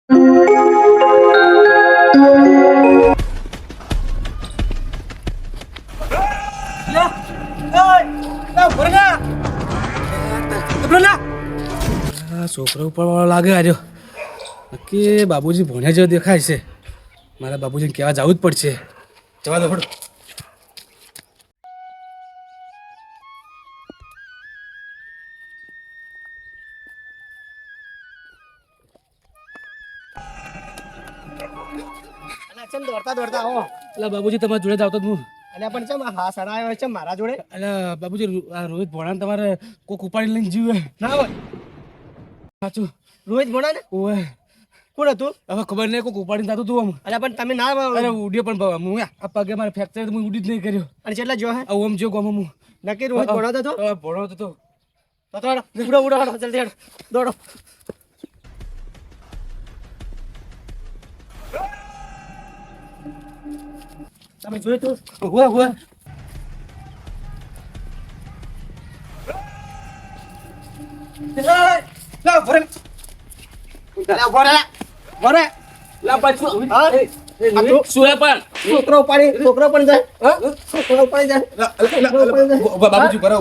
છોકરો ઉપર લાગે આર્યો નક્કી બાબુજી ભણ્યા જેવો દેખાય છે. મારા બાબુજીને કહેવા જવું જ પડશે. જવા દો ફોડો. દોડતા દોડતા આવો. એટલે બાબુજી તમારા જોડે જ આવતો જ હું. અને પણ ચમ હા સડાયો છે મારા જોડે. એટલે બાબુજી આ રોહિત ભોળાને તમારે કોક ઉપાડી લઈને જીવે ના હોય સાચું? રોહિત ભણા ને ઓય કોણ હતું? હવે ખબર નહીં કોક ઉપાડીને થતું તું આમ. અરે પણ તમે ના અરે ઉડ્યો પણ હું આ પગે મારે ફ્રેક્ચર હું ઉડી જ નહીં કર્યો. અને કેટલા જો હે આવું આમ જો ગમ હું નક્કી રોહિત ભણાવતો હતો. ભણો તો ઉડો ઉડો ઉડો જલ્દી હેડો દોડો. તમે જોયું તું? હોય હોય છોકરો પણ જાય. છોકરો ઉપાડી જાય. બાબુજી બરો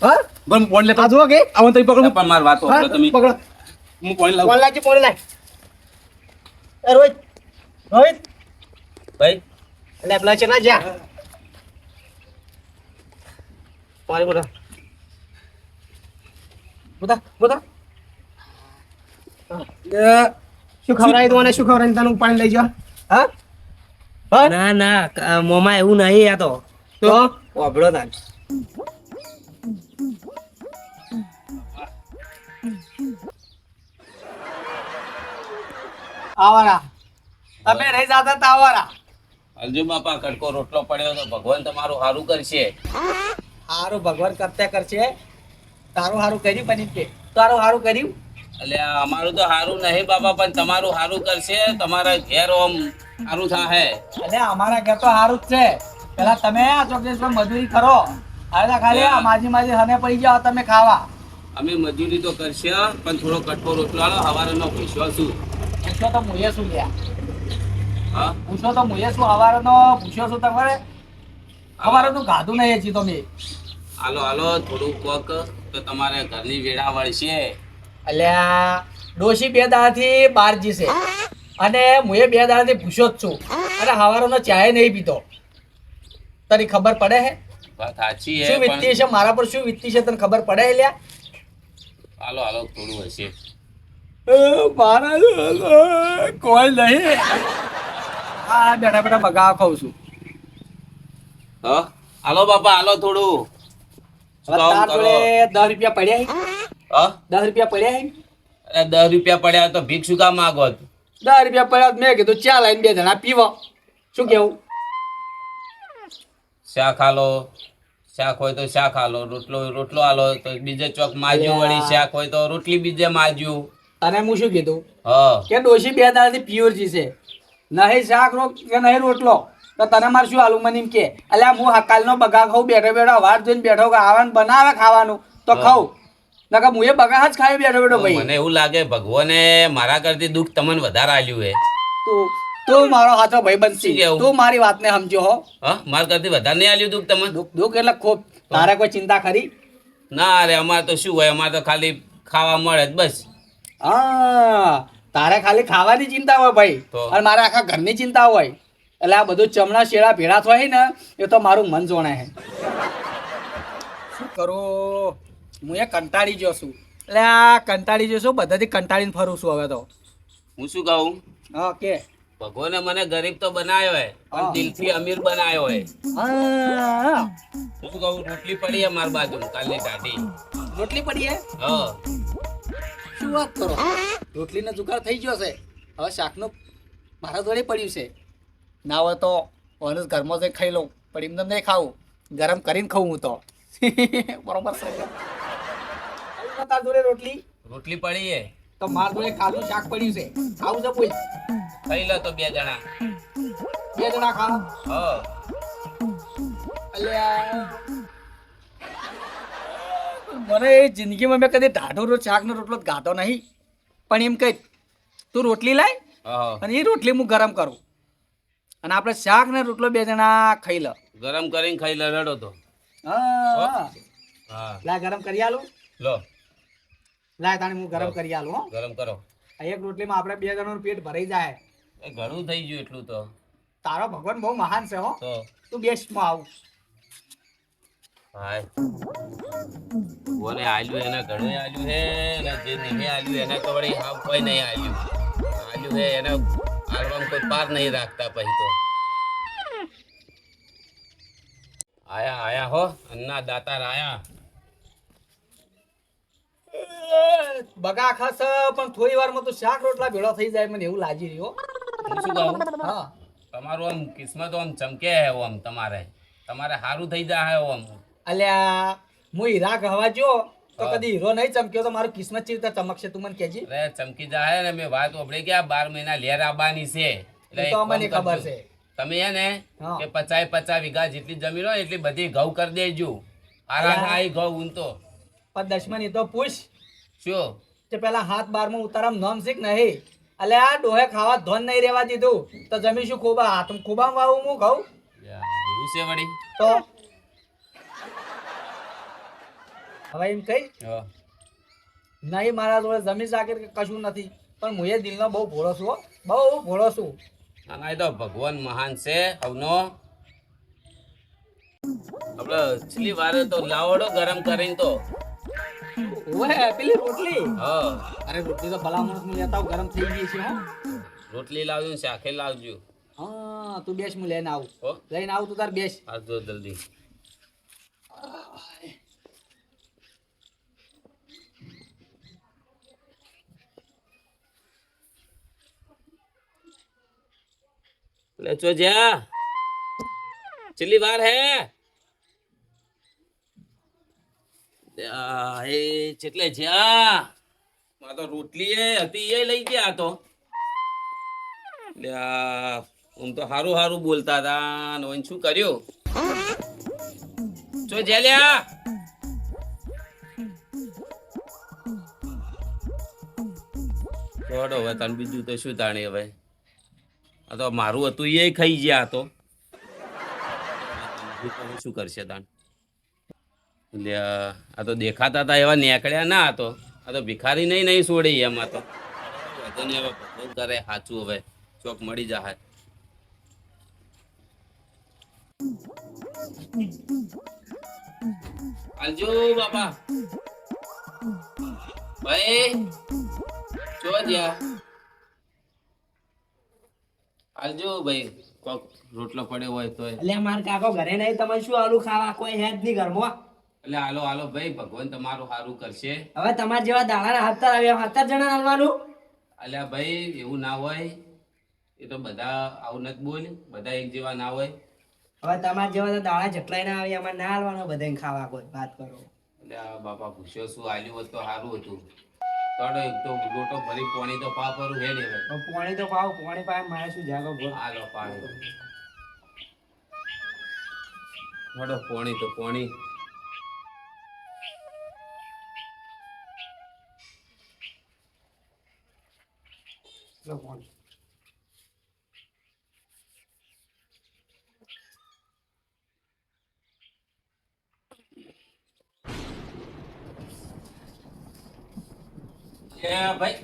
હા બમ ફોન લેતા આ જુઓ કે આવો તો પકડો પણ માર વાત હા, તમે પકડો. હું ફોન લાવું. ફોન લાગી ફોન લાગ. એ રોહિત રોહિત ભાઈ એટલે પેલા છે ના જ્યાં પાણી બોલા બતા શું ખવડાવી દો અને શું ખવડાવી તને પાણી લઈ જાઓ. હા હા ના ના મોમાં એવું નહીં આ તો તો વાપડો ના આવારા તમે રહી જાતા તા આવારા. હલજો બાપા કડકો રોટલો પડ્યો તો ભગવાન તમારું સારું કરશે. હારું ભગવાન કરતા કરશે. તારું હારું કર્યું બની કે તારું હારું કર્યું. એટલે અમારું તો સારું નહીં બાપા પણ તમારું સારું કરશે. તમારા ઘેર ઓમ સારું થાહે. એટલે અમારા ઘર તો હારું જ છે. પેલા તમે આ ચોકલેશ્વર મજૂરી કરો. હવે ખાલી આ માજી માજી હને પડી જાઓ તમે ખાવા. અમે મજૂરી તો કરશે પણ થોડો કટકો રોટલો આલો હવારનો પૂછ્યો છું. પૂછો તો મુએ શું લ્યા. હા પૂછો તો મુએ શું હવારનો પૂછ્યો શું તમારે. હવારનું ગાધું નહીં હજી તો મેં. હાલો હાલો થોડું કોક તો તમારે ઘરની વેળા વળશે. અલ્યા ડોશી 2 દાડાથી બહાર જશે અને મુએ 2 દાડાથી પૂછ્યો જ છું અને હવારનો ચાય નહીં પીતો. તને ખબર પડે હે વાત સાચી હે શું વીતતી પણ છે મારા પર શું વીતતી છે તને ખબર પડે હે લ્યા. હાલો હાલો થોડું હશે. મારા કોઈ નહીં. આ બેઠા બેઠા બગાવ ખાઉં છું. હા હાલો બાપા હાલો થોડું. હવે તાર જોડે 10 રૂપિયા પડ્યા હે? હા 10 રૂપિયા પડ્યા હે? અરે 10 રૂપિયા પડ્યા તો ભીખ શું કામ માગો? 10 રૂપિયા પડ્યા મેં કીધું ચા લઈને 2 જણા પીવો. શું કેવું? શાક હાલો શાક હોય તો શાક હાલો રોટલો હાલો તો બીજે ચોક માજ્યું વળી શાક હોય તો રોટલી બીજે માજ્યું. અને હું શું કીધું હા કે ડોશી 2 દાડાથી પ્યોર જી છે. નહીં શાક કે નહીં રોટલો તો તને મારે શું હાલું મને એમ કે અલ્યા હું હકાલનો બગા ખાઉં બેઠો બેઠો વાત જોઈને બેઠો કે આવવાનું બનાવે ખાવાનું તો ખાઉં નકર હું એ બગા જ ખાયો બેઠો બેઠો ભાઈ. મને એવું લાગે ભગવાને મારા કરતી દુઃખ તમને વધારે આલ્યું હે. તું મારો હાથો ભાઈ શું બનશી. કેવું? તું મારી વાતને સમજો હો. હા મારા કરતી વધારે નહીં આલ્યું દુઃખ તમને? દુઃખ એટલે ખૂબ. તારે કોઈ ચિંતા ખરી? ના અરે અમારે તો શું હોય અમારે તો ખાલી ખાવા મળે જ બસ. હા તારે ખાલી ખાવાની ચિંતા હોય ભાઈ તો? અને મારે આખા ઘરની ચિંતા હોય. એટલે આ બધું ચમડા શેડા ભેળા થાય ને એ તો મારું મન જોણે છે. શું કરું હું એ કંટાળી ગયો છું. એટલે આ કંટાળી ગયો છું બધાથી કંટાળીને ફરું છું હવે તો. હું શું કહું હા કે ભગવાને મને ગરીબ તો બનાવ્યો હે પણ હા. દિલથી અમીર બનાવ્યો હે. હા હું શું કહું રોટલી પડી હે મારી બાજુ કાલની ટાઢી. રોટલી પડી હે? હા શું વાત કરો રોટલીનો જુગાર થઈ ગયો છે. હવે શાકનું મારા જોડે પડ્યું છે. ના હોય તો ઓનસ ઘરમાં જઈ ખાઈ લઉં પણ એમને નહીં ખાવું ગરમ કરીને ખાઉં હું તો. બરોબર છે તાર જોડે રોટલી રોટલી પડી હે તો મારા જોડે કાલું શાક પડ્યું છે. આવું છે કોઈ ખાઈ લો તો 2 જણા. 2 જણા ખાવ. હા અલ્યા મને એ જિંદગીમાં મેં કદી ઢાઢો શાકનો રોટલો ગાતો નહીં પણ એમ કઈ તું રોટલી લાય હા અને એ રોટલી હું ગરમ કરું અને આપણે શાક ને રોટલો બે જણા ખાઈ લો. ગરમ કરીને ખાઈ લે રડો તો. હા હા લાય ગરમ કરી આલું. લો લાય તાણે હું ગરમ કરી આલું હો. ગરમ કરો. આ એક રોટલીમાં આપણે બે જણાનું પેટ ભરાઈ જાય. એ ઘણું થઈ ગયું એટલું તો. તારો ભગવાન બહુ મહાન છે હો. તો તું બેસમાં આવું. હાય કોને આલ્યું એને ઘણું આલ્યું હે ને જે નહીં આલ્યું એને તો વળી હાવ કોઈ નહીં આલ્યું. આલ્યું હે એને આલવામાં કોઈ પાર નહીં રાખતા પછી તો. આયા આયા હો અન્ના દાતાર આયા. બગા ખાસ પણ થોડી વારમાં તો શાક રોટલા ભેળો થઈ જાય મને એવું લાગી રહ્યું હો. હું શું કહું હા તમારું આમ કિસ્મત આમ ચમકે હે આમ તમારે સારું થઈ જાય આમ. અલ્યા હું હીરા ગવા જો તો હા. કદી હીરો નહીં ચમક્યો તો મારું કિસ્મત ચીર ચમકશે તું મને કહેજી. અરે ચમકી જાય ને મેં વાત ઓબળે કે આ 12 મહિના લેર આવવાની છે એટલે એ એક તો કામ અમને ખબર કરજો. છે. તમે હે ને હા. કે 50 વીઘા જેટલી જમીન હોય એટલી બધી ઘઉં કરી દેજો. હારા અલા. ના ઘઉં ઊંતો પણ દશમન એ તો પૂછ શું કે પેલા હાથ બારમાં ઉતારામ નોમ શીખ નહીં. અલ્યા આ ડોહે ખાવા ધોન નહીં રહેવા દીધું તો જમી શું ખોબા હાથ ખોબામાં વાવું હું ઘઉં એવું છે વળી. તો હવે એમ કઈ હા. નહીં મારા જોડે જમીન જાગીર કે કશું નથી પણ હું એ દિલનો બહુ ભોળો છું હો. બહુ ભોળો છું. ના ના એ તો ભગવાન મહાન છે હવનો. આપણે છેલ્લી વારે તો લાવડો ગરમ કરીને તો ઓએ પેલી રોટલી હા અરે રોટલી તો ભલા માણસ હું લેતા આવું ગરમ થઈ ગઈ છે હો. રોટલી લાવજો ને શાકે લાવજો. હા તું બેસ હું લઈને આવું. હો લઈને આવું તું તાર બેસ. આવજો જલ્દી. લે ચો જા છેલ્લી વાર હે એ ચેટલે જા માં તો રોટલી એ હતી એ લઈ ગયા તો લ્યા આમ તો હારું હારું બોલતા હતા ને ઓન શું કર્યું ચો જા લ્યા છોડો હવે તને બીજું તો શું તાણી હવે આ તો મારું હતું એ ખાઈ ગયા તો શું કરશે તાણ આ તો દેખાતા હતા એવા નેકળ્યા ના હતો આ તો ભિખારી નહીં છોડી એમાં તો વધુ ને હવે ભગવાન કરે સાચું હવે ચોક મળી જાય આલજો બાપા ભાઈ ચો જ્યા આલજો ભાઈ કોક રોટલો પડ્યો હોય તો એટલે માર કાકો ઘરે નહીં તમે શું આલું ખાવા કોઈ હે જ નહીં ઘરમાં. એટલે હાલો હાલો ભાઈ ભગવાન તમારું સારું કરશે. હવે તમારા જેવા દાડાના 17 આવ્યા 17 જણા હાલવાનું. અલ્યા ભાઈ એવું ના હોય એ તો બધા આવું નથી બોલ બધા એક જેવા ના હોય. હવે તમારા જેવા તો દાડા જેટલાય ના આવે અમારે ના હાલવાનો બધાને ખાવા કોઈ વાત કરો. એટલે આ બાપા પૂછ્યો શું આલ્યું હોત તો સારું હતું. તોડો એક તો લોટો ભરી પોણી તો પાપરું હેડે હવે. પાણી તો પાવ પાણી પાય મારે શું જાગો બોલ. હાલો પાણી તોડો પોણી તો પોણી ભાઈ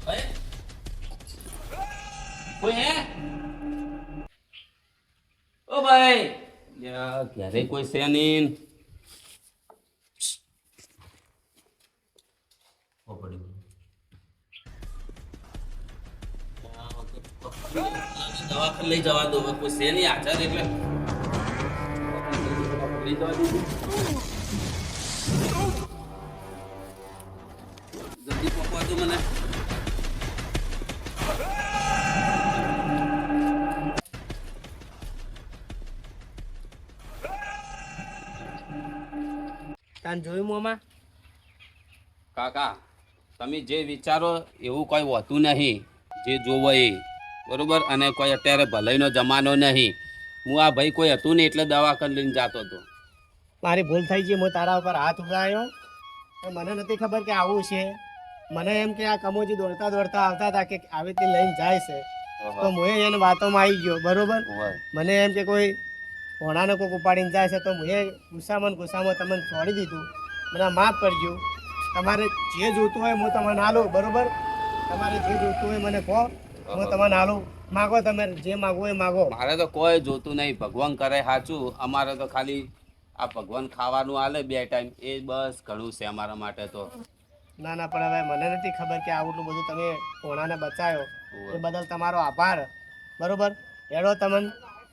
ભાઈ કોઈ હે ઓ ભાઈ ઘરે કોઈ છે નહીં દવાખાને લઈ જવા દો કોઈ છે નહીં હાજર એટલે લઈ જવા દીધું જલ્દી પકવા દો મને તાન જોયું મોમાં કાકા તમે જે વિચારો એવું કોઈ હોતું નહીં જે જોવો એ બરોબર અને કોઈ અત્યારે ભલાઈનો જમાનો નહીં હું આ ભાઈ કોઈ હતું નહીં એટલે દવાખાને લઈને જતો હતો મારી ભૂલ થઈ ગઈ હું તારા ઉપર હાથ ઉગાડ્યો મને નથી ખબર કે આવું છે મને એમ કે આ કમોજી દોડતા દોડતા આવતા હતા કે આવી રીતે લઈને જાય છે ઓહો. તો હું એને વાતોમાં આવી ગયો બરોબર ઓવે. મને એમ કે કોઈ ભોણાને કોઈક ઉપાડીને જાય છે તો હું ગુસ્સામાં ને ગુસ્સામાં તમને છોડી દીધું મને માફ કરજો તમારે જે જોતું હોય હું તમને આલું બરોબર તમારે જે જોતું હોય મને કહો હું તમને આલું માગો તમે જે માગો એ માગો મારે તો કોઈ જોતું નહીં ભગવાન કરે સાચું અમારે તો ખાલી આ ભગવાન ખાવાનું આલે 2 ટાઈમ એ બસ ઘણું છે અમારા માટે તો ના ના પણ હવે મને નથી ખબર કે આટલું બધું તમે ભોણાને બચાયો એ બદલ તમારો આભાર બરોબર હેડો તમને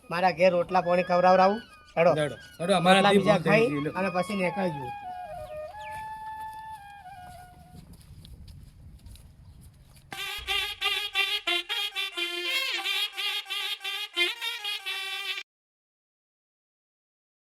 મારા ઘેર રોટલા પાણી ખવડાવરાવું હેડો હેડો હેડો રોટલા અમારા બીજા ખાઈ અને પછી નીકળજો